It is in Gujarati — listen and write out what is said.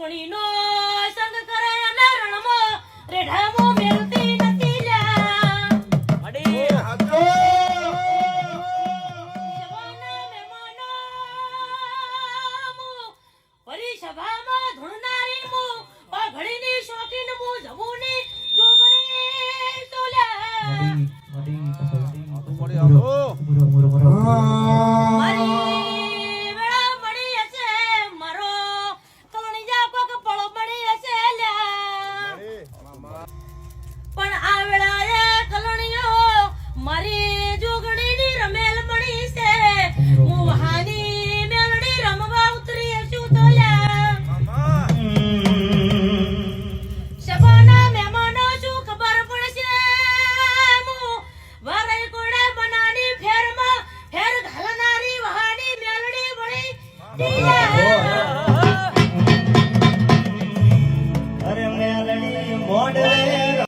જોગણીનો સંગ કરે અને રણમાં રેઢામો મેલતી નથી લ્યા અડી હાચો સભાના મહેમાનો પરી સભામાં ધૂણનારી મુ ઘડીની શોખીન મુ જમુની જોગણી તોલ્યા મારી વેળા મળી હશે મારો કલણીજા કોક પળો મળી હશે લ્યા પણ આ વેળાએ કલણીઓ મારી જોગણીની રમેલ મળી છે હું વહાની મેલડી રમવા ઉતરી છું તો લ્યા સભાના મહેમાનો શું ખબર પડશે હું વારે કોડે બનાની ફેરમાં ફેર ઘાલનારી વહાની મેલડી વળી